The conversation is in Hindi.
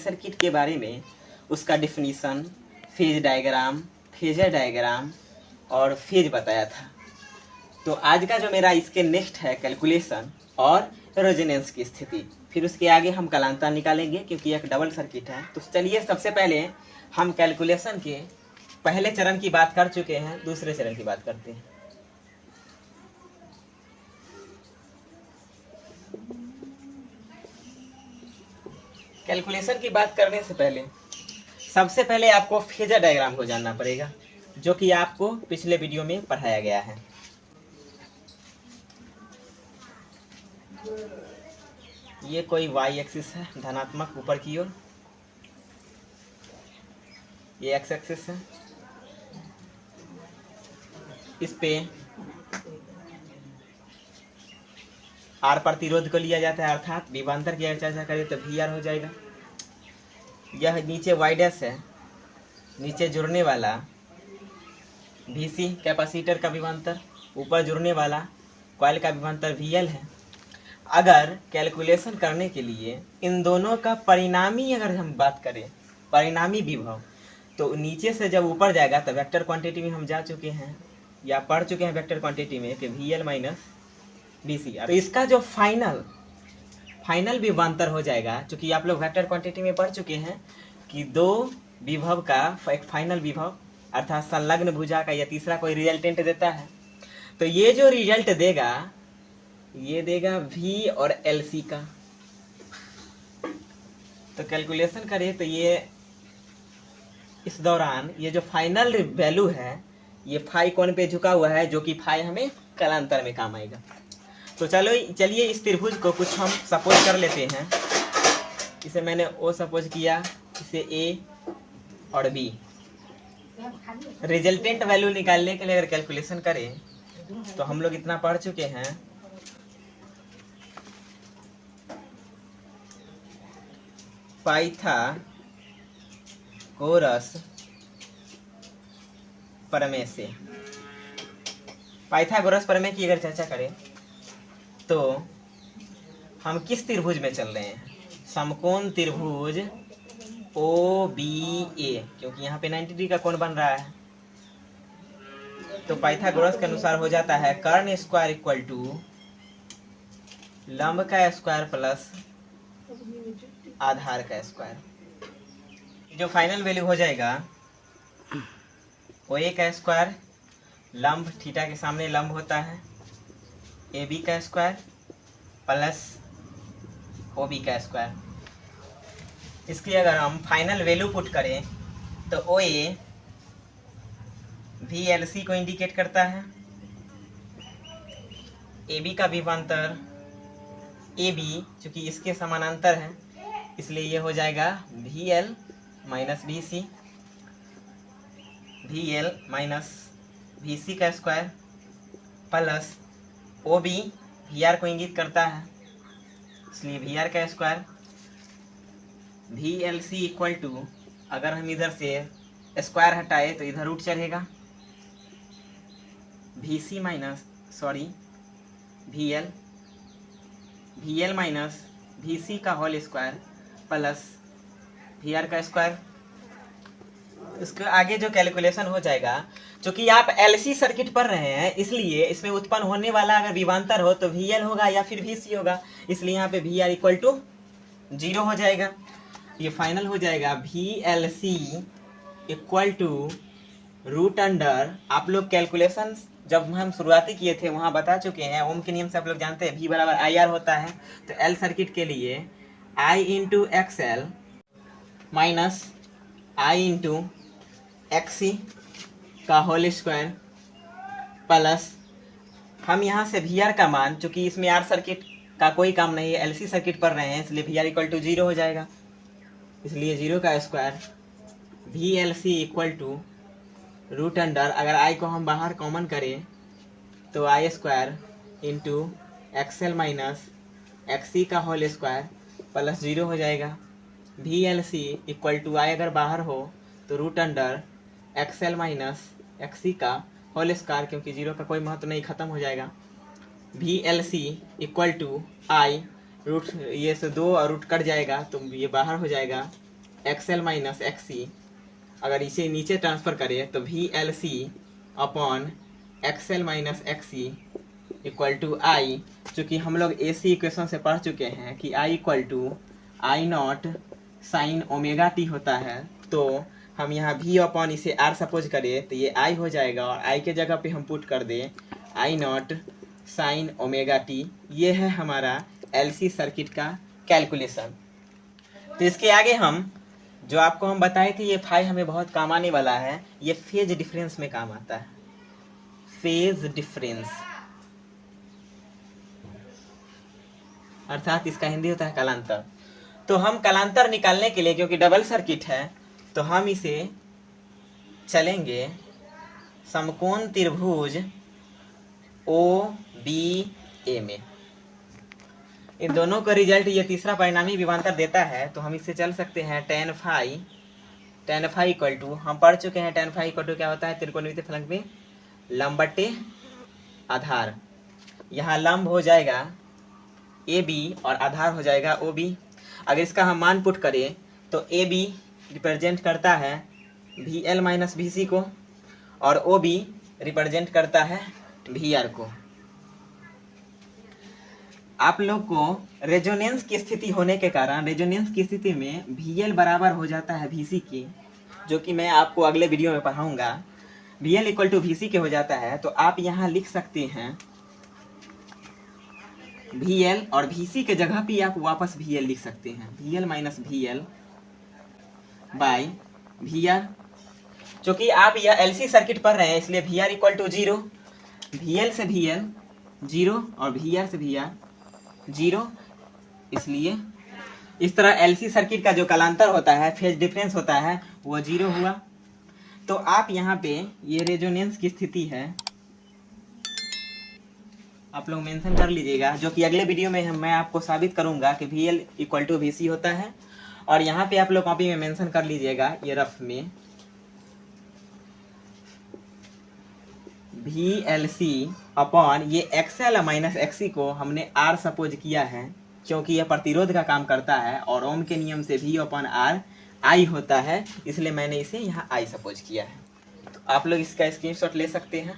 सर्किट के बारे में उसका definition, phase diagram, phasor diagram और फेज बताया था। तो आज का जो मेरा इसके नेक्स्ट है कैलकुलेशन और रेजोनेंस की स्थिति। फिर उसके आगे हम कालांतर निकालेंगे क्योंकि एक डबल सर्किट है। तो चलिए सबसे पहले हम कैलकुलेशन के पहले चरण की बात कर चुके हैं, दूसरे चरण की बात करते हैं। कैलकुलेशन की बात करने से पहले सबसे पहले आपको फेजर डायग्राम को जानना पड़ेगा, जो कि आपको पिछले वीडियो में पढ़ाया गया है। ये कोई वाई एक्सिस है धनात्मक ऊपर की ओर, ये एक्स एक्सिस है। इस पे आर प्रतिरोध को लिया जाता है, अर्थात विभवांतर की अगर चर्चा करें तो वी आर हो जाएगा। यह नीचे वाई डैश है, नीचे जुड़ने वाला वी सी कैपेसिटर का विभवांतर, ऊपर जुड़ने वाला कॉइल का विभवांतर वी एल है। अगर कैलकुलेशन करने के लिए इन दोनों का परिणामी अगर हम बात करें, परिणामी विभव, तो नीचे से जब ऊपर जाएगा तो वेक्टर क्वांटिटी में हम जा चुके हैं या पढ़ चुके हैं वेक्टर क्वांटिटी में कि V L minus B C. तो इसका जो फाइनल विभवांतर हो जाएगा, क्योंकि आप लोग वेक्टर क्वांटिटी में पढ़ चुके हैं कि दो विभव का एक फाइनल विभव अर्थात संलग्न भुजा का या तीसरा कोई रिजल्टेंट देता है। तो ये जो रिजल्ट देगा ये देगा वी और एल सी का। तो कैलकुलेशन करें तो ये इस दौरान ये जो फाइनल वैल्यू है ये फाई कोण पे झुका हुआ है, जो कि फाई हमें कालांतर में काम आएगा। तो चलिए इस त्रिभुज को कुछ हम सपोज कर लेते हैं। इसे मैंने ओ सपोज किया, इसे ए और बी। रिजल्टेंट वैल्यू निकालने के लिए अगर कैलकुलेशन करें तो हम लोग इतना पढ़ चुके हैं, पाइथागोरस प्रमेय से। पाइथागोरस प्रमेय की अगर चर्चा करें तो हम किस त्रिभुज में चल रहे हैं? समकोण त्रिभुज ओ बी ए, क्योंकि यहाँ पे 90 डिग्री का कोण बन रहा है। तो पाइथागोरस के अनुसार हो जाता है कर्ण स्क्वायर इक्वल टू लंब का स्क्वायर प्लस आधार का स्क्वायर। जो फाइनल वैल्यू हो जाएगा वो ए का स्क्वायर, लंब थीटा के सामने लंब होता है, ए बी का स्क्वायर प्लस ओ बी का स्क्वायर। इसकी अगर हम फाइनल वैल्यू पुट करें तो ओ ए वी एल सी को इंडिकेट करता है, ए बी का विभवांतर ए बी चूंकि इसके समानांतर है इसलिए ये हो जाएगा V L minus V C, V L minus V C का square plus O B V R को इंगित करता है इसलिए वी आर का square. V L C equal to, अगर हम इधर से स्क्वायर हटाए तो इधर रूट चढ़ेगा, V C minus V L minus V C का whole square plus V R का स्क्वायर। इसके आगे जो कैलकुलेशन हो जाएगा, क्योंकि आप एलसी सर्किट पढ़ रहे हैं इसलिए इसमें उत्पन्न होने वाला अगर विभवांतर हो तो वी एल होगा या फिर वी सी होगा, इसलिए यहाँ पे वी आर इक्वल टू 0 हो जाएगा। ये फाइनल हो जाएगा V L C equal to root under, आप लोग कैलकुलेशन जब हम शुरुआती किए थे वहाँ बता चुके हैं, ओम के नियम से आप लोग जानते हैं वी बराबर आई आर होता है। तो एल सर्किट के लिए आई इंटू एक्स एल माइनस आई इंटू एक्स सी का होल स्क्वायर प्लस हम यहाँ से वी आर का मान, चूंकि इसमें आर सर्किट का कोई काम नहीं है, एलसी सर्किट पढ़ रहे हैं इसलिए वी आर इक्वल टू 0 हो जाएगा, इसलिए 0 का square V L C equal to root under, अगर आई को हम बाहर कॉमन करें तो I square into X L minus X C का होल स्क्वायर प्लस 0 हो जाएगा। V L C equal to I अगर बाहर हो तो root under X L minus X C का होल स्क्वायर, क्योंकि 0 का कोई महत्व नहीं, खत्म हो जाएगा। V L C equal to I root, ये से 2 और रूट कट जाएगा तो ये बाहर हो जाएगा, एक्सएल माइनस एक्सी, अगर इसे नीचे ट्रांसफर करें तो V L C upon X L minus X C equal to I, चूँकि हम लोग ए सी इक्वेशन से पढ़ चुके हैं कि I equal to I naught sine omega T होता है, तो हम यहाँ भी अपॉन इसे आर सपोज करें तो ये आई हो जाएगा, और आई के जगह पे हम पुट कर दें आई नॉट साइन ओमेगा टी। ये है हमारा एलसी सर्किट का कैलकुलेशन। तो इसके आगे हम जो आपको हम बताए थे, ये फाई हमें बहुत काम आने वाला है, ये फेज डिफरेंस में काम आता है। फेज डिफरेंस अर्थात इसका हिंदी होता है कालांतर। तो हम कालांतर निकालने के लिए, क्योंकि डबल सर्किट है, तो हम इसे चलेंगे समकोण त्रिभुज ओ बी ए में। इन दोनों का रिजल्ट ये तीसरा परिणामी विभवांतर देता है, तो हम इससे चल सकते हैं टेन फाई इक्वल टू, हम पढ़ चुके हैं टेन फाई इक्वल टू क्या होता है, त्रिकोणमितीय फलक में लंब बटे आधार। यहाँ लंब हो जाएगा ए बी और आधार हो जाएगा ओ बी। अगर इसका हम मान पुट करें तो ए बी रिप्रेजेंट करता है वी एल माइनस वी सी को, और ओ बी रिप्रेजेंट करता है वी आर को। आप लोग को रेजोनेंस की स्थिति होने के कारण, रेजोनेंस की स्थिति में वी एल बराबर हो जाता है वी सी के, जो कि मैं आपको अगले वीडियो में पढ़ाऊंगा। V L equal to V C के हो जाता है, तो आप यहाँ लिख सकते हैं वी एल, और वी सी के जगह पे आप वापस वी एल लिख सकते हैं, V L minus V L by V R. चूंकि आप यह एलसी सर्किट पढ़ रहे हैं, इसलिए V R equal to zero, V L से वी एल जीरो और वी आर से वी आर जीरो। इसलिए इस तरह एलसी सर्किट का जो कालांतर होता है, फेज डिफरेंस होता है, वो जीरो हुआ। तो आप यहाँ पे ये रेजोनेंस की स्थिति है, आप लोग मेंशन कर लीजिएगा, जो कि अगले वीडियो में मैं आपको साबित करूंगा कि V L equal to V C होता है। और यहाँ पे आप लोग कॉपी में मेंशन कर लीजिएगा, ये रफ में वी एल सी अपॉन ये एक्सएल माइनस एक्सी को हमने आर सपोज किया है, क्योंकि यह प्रतिरोध का काम करता है, और ओम के नियम से वी अपॉन आर आई होता है, इसलिए मैंने इसे यहाँ आई सपोज किया है। तो आप लोग इसका स्क्रीनशॉट ले सकते हैं।